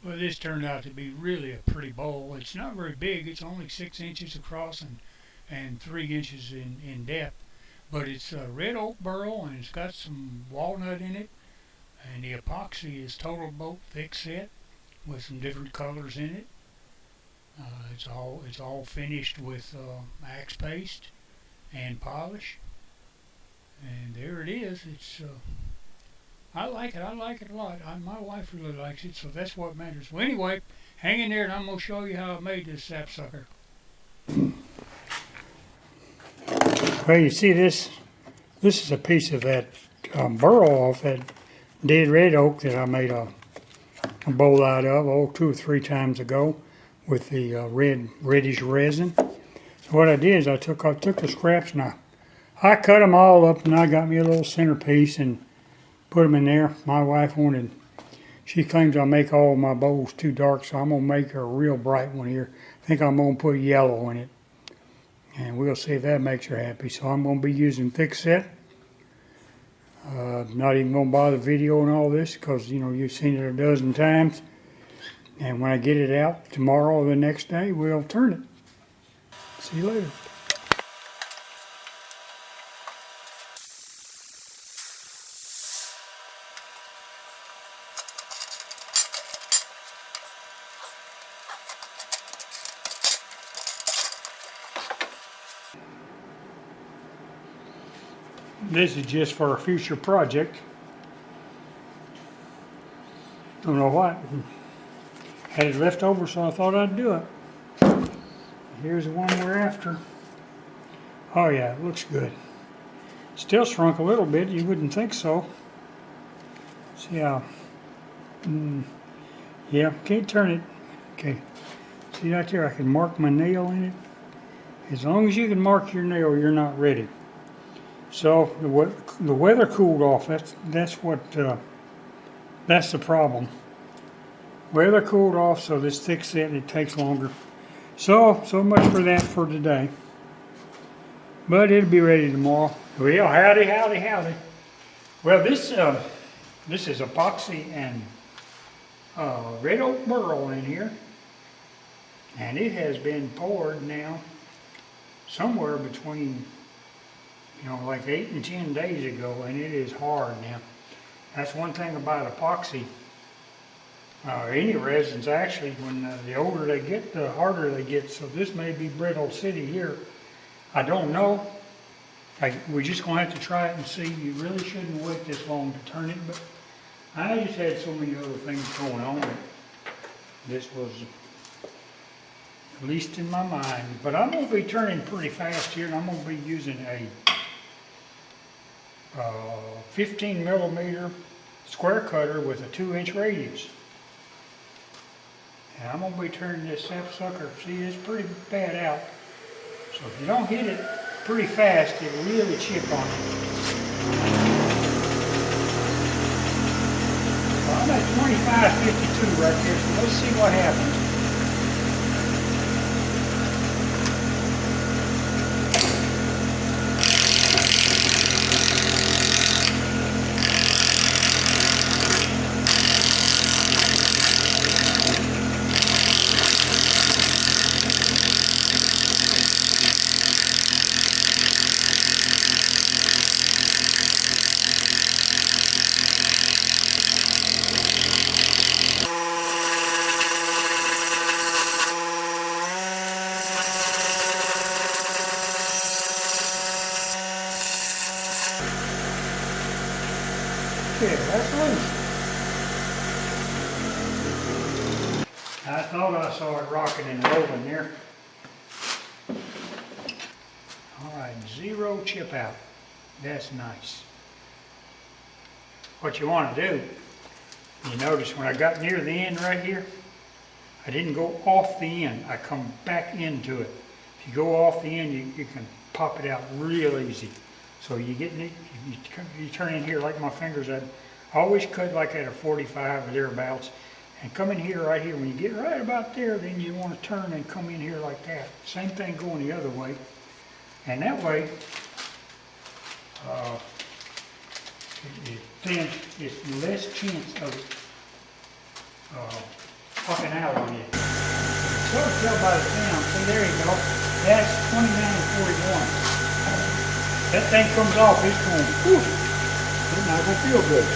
Well, this turned out to be really a pretty bowl. It's not very big. It's only 6 inches across and 3 inches in depth. But it's red oak burl and it's got some walnut in it. And the epoxy is total boat thick set with some different colors in it. It's all finished with axe paste and polish. And there it is. I like it. I like it a lot. My wife really likes it, so that's what matters. Well, anyway, hang in there, and I'm gonna show you how I made this sapsucker. Well, you see this. This is a piece of that burl off that dead red oak that I made a bowl out of 2 or 3 times ago with the reddish resin. So what I did is I took the scraps and I cut them all up, and I got me a little centerpiece and put them in there. My wife she claims I make all my bowls too dark, so I'm going to make her a real bright one here. I think I'm going to put yellow in it, and we'll see if that makes her happy. So I'm going to be using thick set. Not even going to bother videoing all this because, you've seen it a dozen times. And when I get it out tomorrow or the next day, we'll turn it. See you later. This is just for a future project. Don't know what. Had it left over, so I thought I'd do it. Here's the one we're after. Oh yeah, it looks good. Still shrunk a little bit, you wouldn't think so. See how, yeah, can't turn it. Okay, see right there, I can mark my nail in it. As long as you can mark your nail, you're not ready. So the weather cooled off. That's the problem. Weather cooled off, so this thick set it takes longer. So much for that for today. But it'll be ready tomorrow. Well, howdy, howdy, howdy. Well, this is epoxy and red oak burl in here, and it has been poured now somewhere between like 8 and 10 days ago, and it is hard now. That's one thing about epoxy. Any resins actually, when the older they get, the harder they get. So this may be brittle city here. I don't know. We're just going to have to try it and see. You really shouldn't wait this long to turn it, but I just had so many other things going on that this was at least in my mind. But I'm going to be turning pretty fast here, and I'm going to be using a 15 millimeter square cutter with a 2-inch radius. And I'm going to be turning this sapsucker. See, it's pretty bad out. So if you don't hit it pretty fast, it'll really chip on it. Well, I'm at 25.52 right there, so let's see what happens. Okay, that's loose. I thought I saw it rocking and rolling there. Alright, 0 chip out. That's nice. What you want to do, you notice when I got near the end right here, I didn't go off the end. I come back into it. If you go off the end, you can pop it out real easy. So you get it, you turn in here like my fingers. I always cut like at a 45 or thereabouts, and come in here right here. When you get right about there, then you want to turn and come in here like that. Same thing going the other way, and that way, it's less chance of popping out on you. So tell by the sound. See, there you go. That's 29 and 41. That thing comes off, it's going, whew, it's not going to feel good.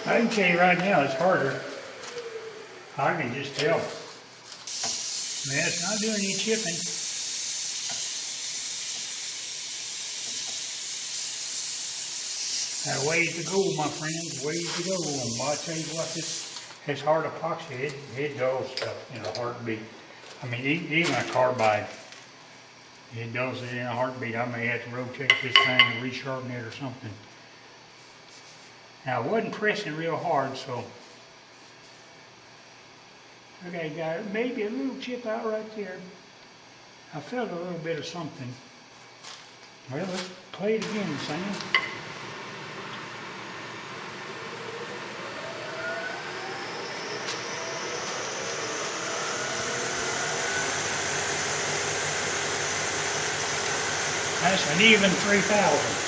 I can tell you right now, it's harder. I can just tell. Man, it's not doing any chipping. Ways to go, my friends, ways to go. And I'll tell you what, this hard epoxy, it does stuff in a heartbeat. I mean, even a carbide, it does it in a heartbeat. I may have to rotate this thing and resharpen it or something. Now, I wasn't pressing real hard, so okay, got maybe a little chip out right there. I felt a little bit of something. Well, let's play it again, Sam. That's an even 3,000.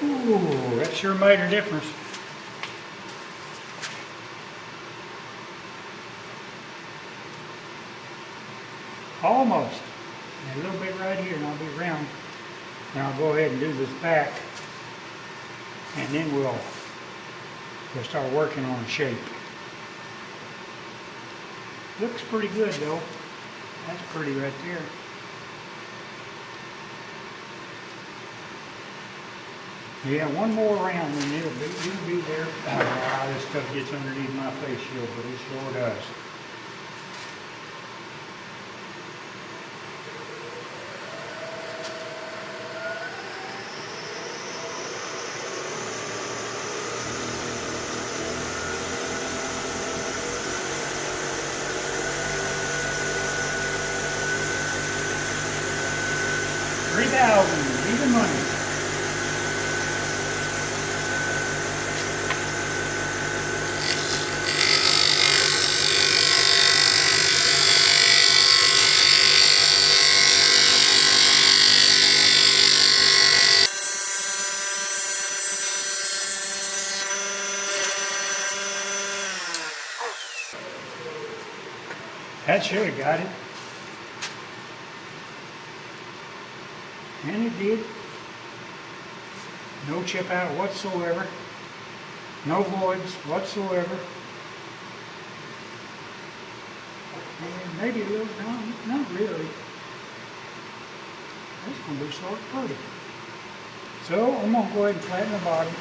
Ooh, that sure made a difference. Almost. A little bit right here and I'll be round. Now I'll go ahead and do this back and then we'll start working on the shape. Looks pretty good though. That's pretty right there. Yeah, one more round and it'll be there. This stuff gets underneath my face shield, but it sure does. $3,000, even money. That should have got it. And it did. No chip out whatsoever. No voids whatsoever. And maybe a little, no, not really. That's going to be sort of pretty. So I'm going to go ahead and flatten the bottom.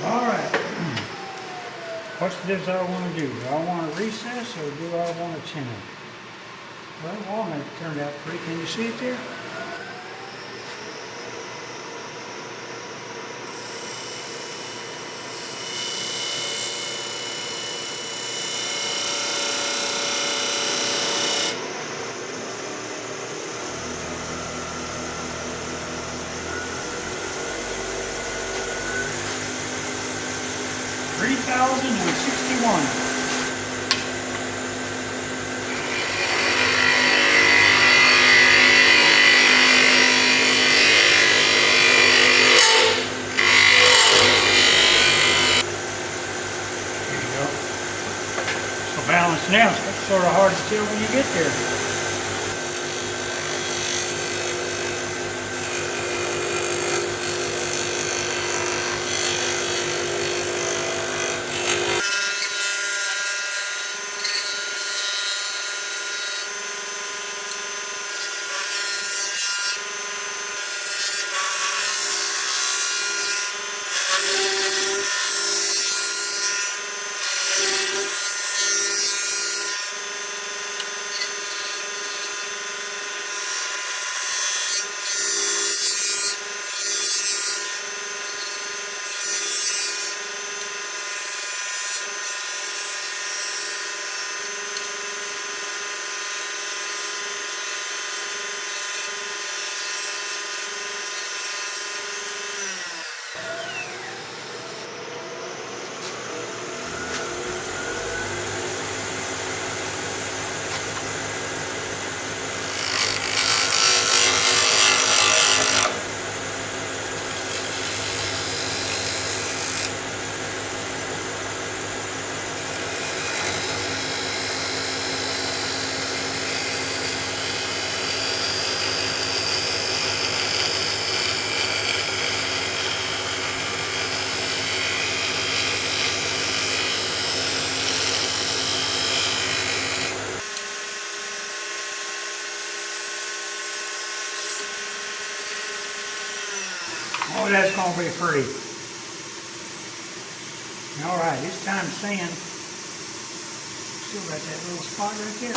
Alright, what's this I want to do? Do I want to recess or do I want to channel? Well, walnut turned out pretty. Can you see it there? $3,061. Balance now, so it's sort of hard to tell when you get there. Oh, that's going to be pretty. All right, it's time to sand. Still got that little spot right there.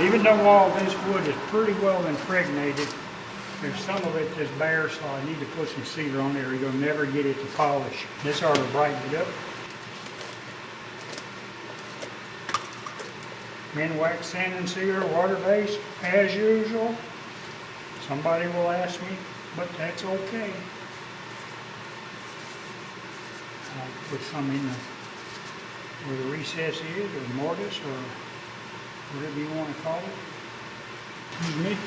Even though all this wood is pretty well impregnated, there's some of it that's bare, so I need to put some sealer on there or you'll never get it to polish. This ought to brighten it up. Minwax sand and sealer, water-based, as usual. Somebody will ask me, but that's okay. I'll put some in where the recess is, or mortise, or whatever you want to call it. Excuse me.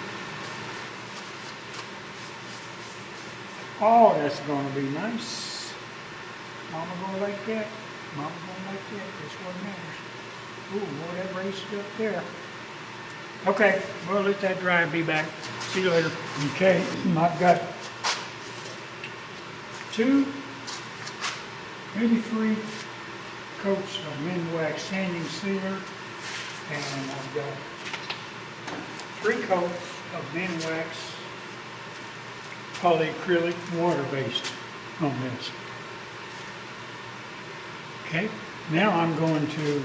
Oh, that's going to be nice. Mama going to like that. Mama going to like that. That's what matters. Ooh, boy, that raised it up there. Okay, well, let that dry and be back. See you later. Okay, I've got 2, maybe 3 coats of Minwax sanding sealer, and I've got 3 coats of Minwax polyacrylic water-based on this. Okay, now I'm going to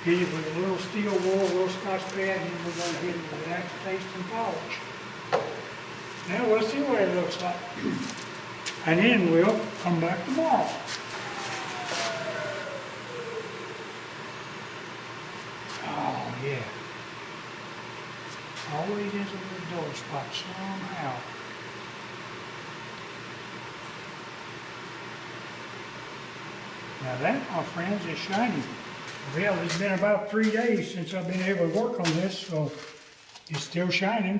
hit it with a little steel wool, a little Scotch pad, and then we're going to hit it with wax paste and polish. Now we'll see what it looks like. And then we'll come back tomorrow. Oh yeah. Always is a little dull spot somehow. Now that, my friends, is shiny. Well, it's been about 3 days since I've been able to work on this, so it's still shining.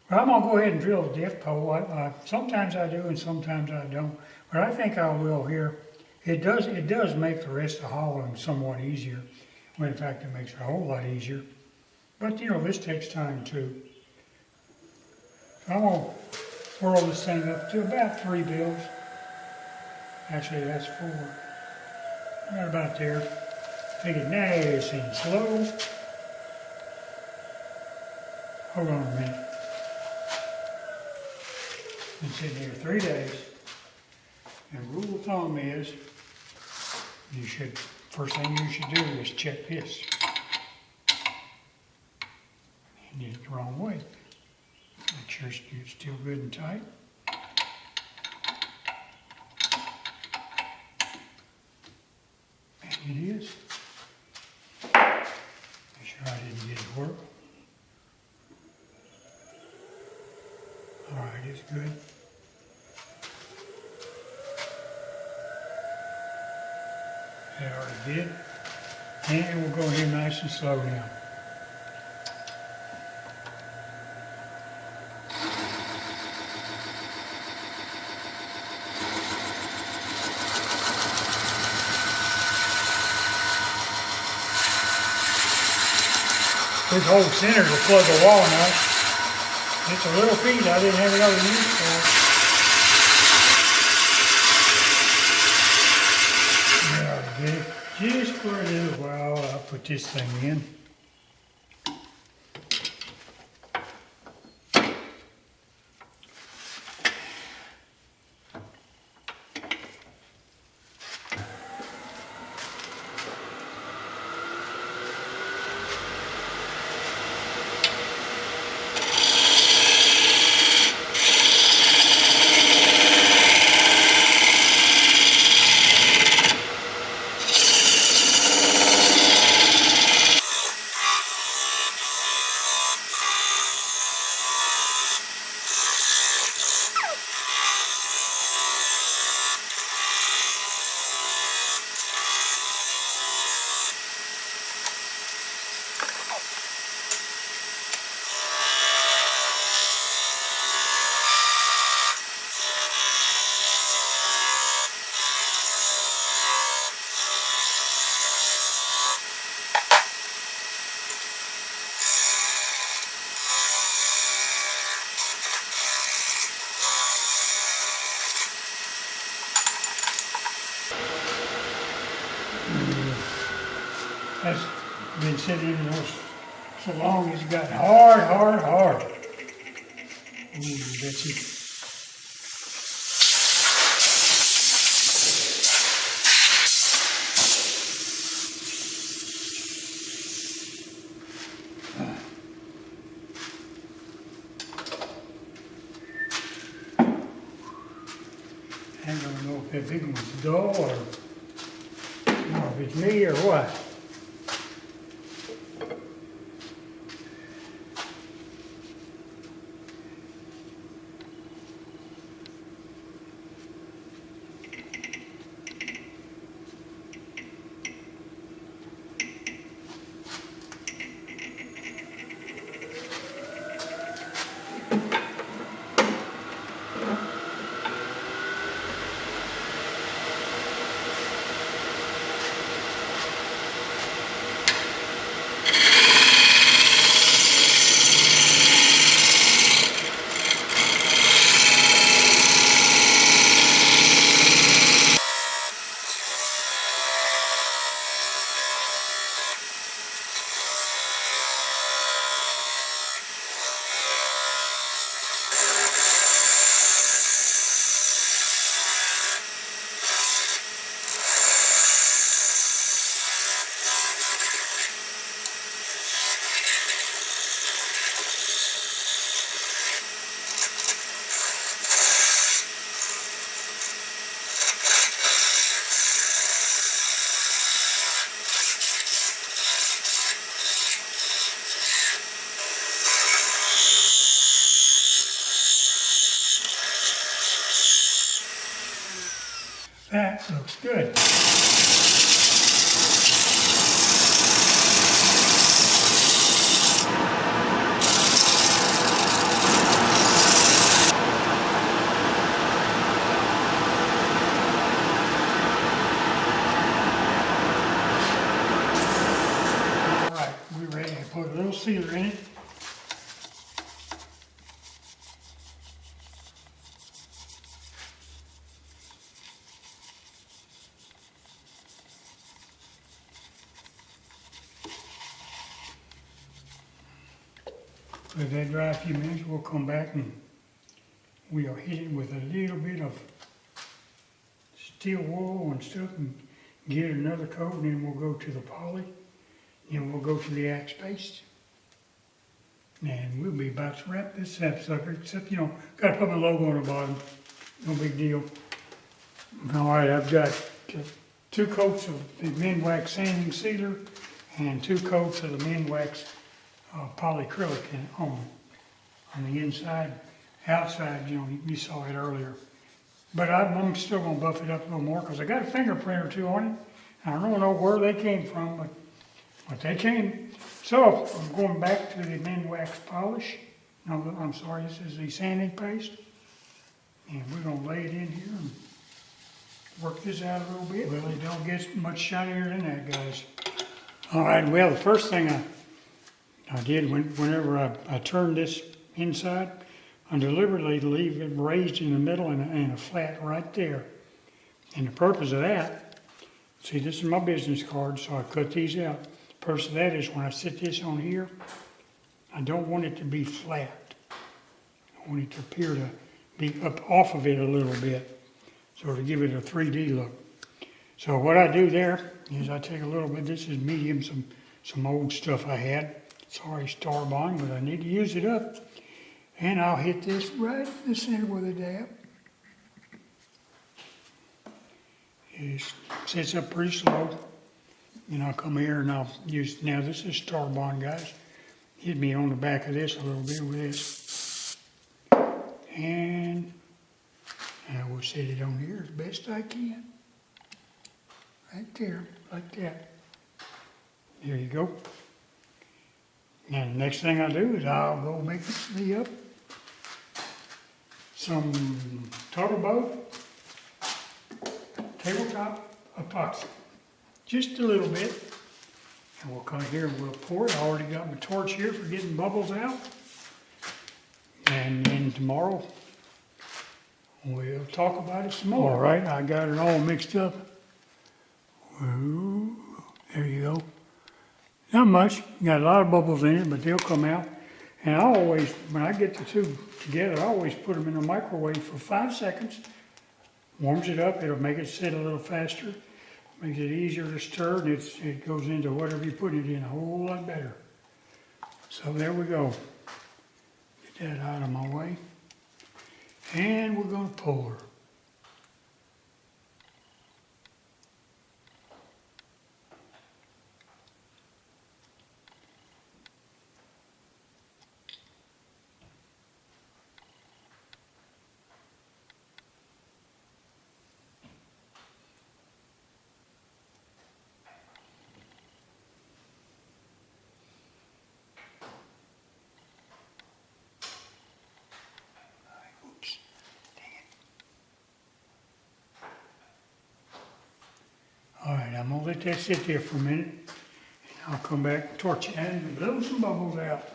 But I'm going to go ahead and drill the depth hole. Sometimes I do and sometimes I don't. But I think I will here. It does make the rest of hauling somewhat easier. Well, in fact, it makes it a whole lot easier. But, you know, this takes time too. So I'm going to whirl this thing up to about 3 bills. Actually, that's 4. Right about there. Take it nice and slow. Hold on a minute. Been sitting here 3 days. And rule of thumb is, first thing you should do is check this. You did it the wrong way. Make sure it's still good and tight. And it is. Make sure I didn't get it whirl. Alright, it's good. It already did. And we'll go here nice and slow now. This whole center is a plug of walnut. It's a little piece. I didn't have another use for it. There, I get it. Just for a little while, I'll put this thing in. That's been sitting in there so long, it's got hard. Ooh, that's it. I don't know if that big one's dull or if it's me or what. That looks good. All right, we're ready to put a little sealer in it. Let that dry a few minutes, we'll come back and we'll hit it with a little bit of steel wool and stuff and get another coat, and then we'll go to the poly, and we'll go to the axe paste. And we'll be about to wrap this up, sucker, except, you know, gotta put my logo on the bottom. No big deal. All right, I've got 2 coats of the Minwax sanding sealer and 2 coats of the Minwax polyacrylic on the inside. Outside, you know, you saw it earlier. But I'm still gonna buff it up a little more because I got a fingerprint or 2 on it. I don't know where they came from, but they came. So I'm going back to the Minwax polish. No, I'm sorry, this is the sanding paste. And we're gonna lay it in here and work this out a little bit. Well, it don't get much shinier than that, guys. All right, well, the first thing I did whenever I turned this inside, I deliberately leave it raised in the middle and a flat right there. And the purpose of that, see, this is my business card, so I cut these out. The purpose of that is when I sit this on here, I don't want it to be flat. I want it to appear to be up off of it a little bit, so to give it a 3D look. So what I do there is I take a little bit, this is medium, some old stuff I had. Sorry, Starbond, but I need to use it up. And I'll hit this right in the center with a dab. It sits up pretty slow. And I'll come here and I'll use, now this is Starbond, guys. Hit me on the back of this a little bit with this. And I will set it on here as best I can. Right there, like that. There you go. Now the next thing I do is I'll go mix me up some Total Boat tabletop epoxy. Just a little bit. And we'll come here and we'll pour it. I already got my torch here for getting bubbles out. And then tomorrow we'll talk about it some more. All right, I got it all mixed up. Ooh, there you go. Not much. Got a lot of bubbles in it, but they'll come out. And I always, when I get the 2 together, I always put them in the microwave for 5 seconds. Warms it up. It'll make it sit a little faster. Makes it easier to stir, and it goes into whatever you put it in a whole lot better. So there we go. Get that out of my way. And we're going to pour. All right, I'm gonna let that sit there for a minute, and I'll come back, torch it, and blow some bubbles out.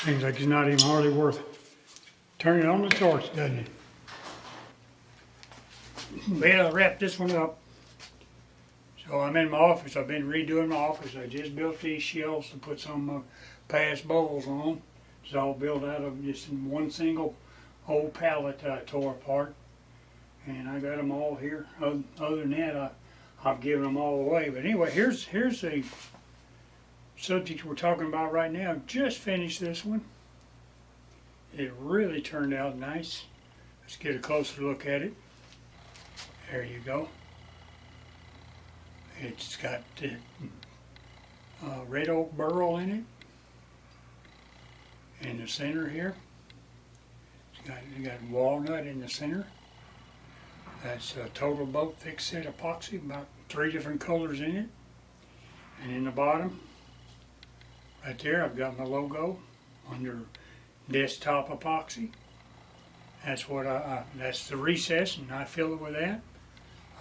Seems like it's not even hardly worth turning on the torch, doesn't it? Well, I wrapped this one up. So I'm in my office. I've been redoing my office. I just built these shelves to put some past bowls on. It's all built out of just one single old pallet that I tore apart. And I got them all here. Other than that, I've given them all away. But anyway, here's the subject we're talking about right now. Just finished this one. It really turned out nice. Let's get a closer look at it. There you go. It's got red oak burl in it. In the center here. You got walnut in the center. That's a Total Boat thick set epoxy, about 3 different colors in it. And in the bottom, right there, I've got my logo under desktop epoxy. That's what that's the recess, and I fill it with that.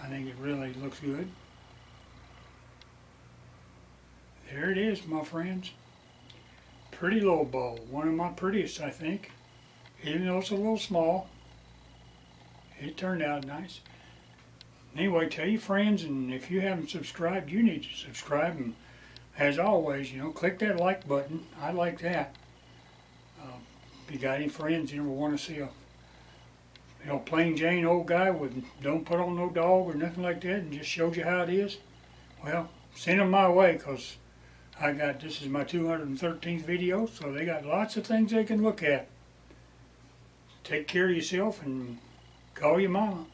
I think it really looks good. There it is, my friends. Pretty low bowl, one of my prettiest, I think. Even though it's a little small, it turned out nice. Anyway, tell your friends, and if you haven't subscribed, you need to subscribe. And as always, click that like button. I like that. If you got any friends you want to see a plain Jane old guy with don't put on no dog or nothing like that, and just shows you how it is, well, send them my way, because this is my 213th video, so they got lots of things they can look at. Take care of yourself and call your mama.